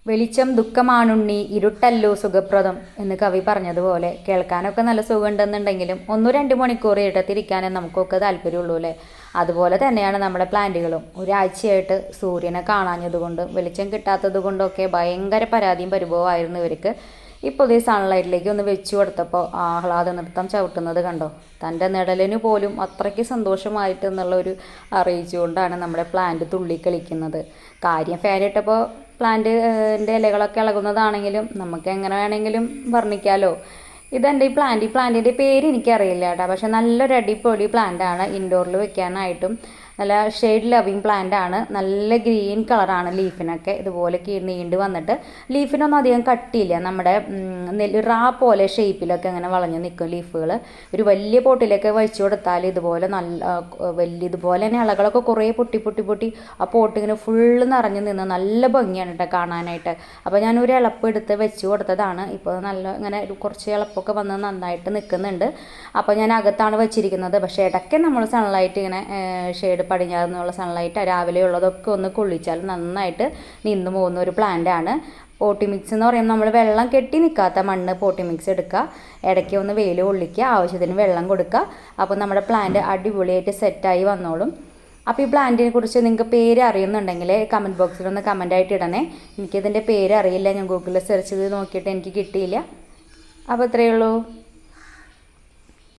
വെളിച്ചം ദുഃഖമാണുണ്ണി ഇരുട്ടല്ലോ സുഖപ്രദം എന്ന് കവി പറഞ്ഞതുപോലെ കേൾക്കാനൊക്കെ നല്ല സുഖമുണ്ടെന്നുണ്ടെങ്കിലും 1-2 മണിക്കൂർ ഇടത്തിരിക്കാനേ നമുക്കൊക്കെ താല്പര്യമുള്ളൂ അല്ലേ. അതുപോലെ തന്നെയാണ് നമ്മുടെ പ്ലാന്റുകളും. ഒരാഴ്ചയായിട്ട് സൂര്യനെ കാണാഞ്ഞതുകൊണ്ടും വെളിച്ചം കിട്ടാത്തത് കൊണ്ടൊക്കെ ഭയങ്കര പരാതിയും പരിഭവമായിരുന്നു ഇവർക്ക്. ഇപ്പോൾ ഈ സൺലൈറ്റിലേക്ക് ഒന്ന് വെച്ചു കൊടുത്തപ്പോൾ ആഹ്ലാദ നൃത്തം ചവിട്ടുന്നത് കണ്ടോ. തൻ്റെ നിഴലിന് പോലും അത്രയ്ക്ക് സന്തോഷമായിട്ട് എന്നുള്ളൊരു അറിയിച്ചുകൊണ്ടാണ് നമ്മുടെ പ്ലാന്റ് തുള്ളി കളിക്കുന്നത്. കാര്യം ഫാനിട്ടപ്പോൾ പ്ലാന്റിൻ്റെ ഇലകളൊക്കെ ഇളകുന്നതാണെങ്കിലും നമുക്ക് എങ്ങനെ വേണമെങ്കിലും വർണ്ണിക്കാമല്ലോ. ഇതെൻ്റെ ഈ പ്ലാന്റിൻ്റെ പേര് എനിക്കറിയില്ല കേട്ടോ. പക്ഷെ നല്ലൊരു അടിപൊളി പ്ലാന്റാണ്. ഇൻഡോറിൽ വെക്കാനായിട്ടും നല്ല ഷെയ്ഡ് ലവിങ് പ്ലാന്റ് ആണ്. നല്ല ഗ്രീൻ കളറാണ് ലീഫിനൊക്കെ. ഇതുപോലെ നീണ്ട് വന്നിട്ട് ലീഫിനൊന്നും അധികം കട്ടിയില്ല. നമ്മുടെ റാ പോലെ ഷേപ്പിലൊക്കെ അങ്ങനെ വളഞ്ഞ് നിൽക്കും ലീഫുകൾ. ഒരു വലിയ പോട്ടിലൊക്കെ വഴിച്ചു കൊടുത്താൽ ഇതുപോലെ നല്ല ഇതുപോലെ തന്നെ ഇലകളൊക്കെ കുറേ പൊട്ടി ആ പോട്ട് ഇങ്ങനെ ഫുള്ള് നിറഞ്ഞ് നിന്ന് നല്ല ഭംഗിയാണ് കേട്ടോ കാണാനായിട്ട്. അപ്പോൾ ഞാനൊരു ഇളപ്പ് എടുത്ത് വെച്ച് കൊടുത്തതാണ്. ഇപ്പോൾ നല്ല ഇങ്ങനെ കുറച്ച് ഇളപ്പൊക്കെ വന്ന് നന്നായിട്ട് നിൽക്കുന്നുണ്ട്. അപ്പോൾ ഞാൻ അകത്താണ് വെച്ചിരിക്കുന്നത്. പക്ഷേ ഇടയ്ക്ക് നമ്മൾ സൺലൈറ്റ് ഇങ്ങനെ ഷെയ്ഡ് പടിഞ്ഞാറ് നിന്നുള്ള സൺലൈറ്റ് രാവിലെ ഉള്ളതൊക്കെ ഒന്ന് കൊള്ളിച്ചാൽ നന്നായിട്ട് നിന്ന് പോകുന്ന ഒരു പ്ലാന്റാണ്. പോട്ടി മിക്സ് എന്ന് പറയുമ്പോൾ നമ്മൾ വെള്ളം കെട്ടി നിൽക്കാത്ത മണ്ണ് പോട്ടി മിക്സ് എടുക്കുക, ഇടയ്ക്ക് ഒന്ന് വെയിൽ കൊള്ളിക്കുക, ആവശ്യത്തിന് വെള്ളം കൊടുക്കുക. അപ്പോൾ നമ്മുടെ പ്ലാന്റ് അടിപൊളിയായിട്ട് സെറ്റായി വന്നോളും. അപ്പോൾ ഈ പ്ലാന്റിനെ കുറിച്ച് നിങ്ങൾക്ക് പേര് അറിയുന്നുണ്ടെങ്കിൽ കമൻറ്റ് ബോക്സിലൊന്ന് കമൻ്റായിട്ട് ഇടണേ. എനിക്കിതിൻ്റെ പേര് അറിയില്ല, ഞാൻ ഗൂഗിളിൽ സെർച്ച് ചെയ്ത് നോക്കിയിട്ട് എനിക്ക് കിട്ടിയില്ല. അപ്പോൾ ഇത്രയേ ഉള്ളൂ.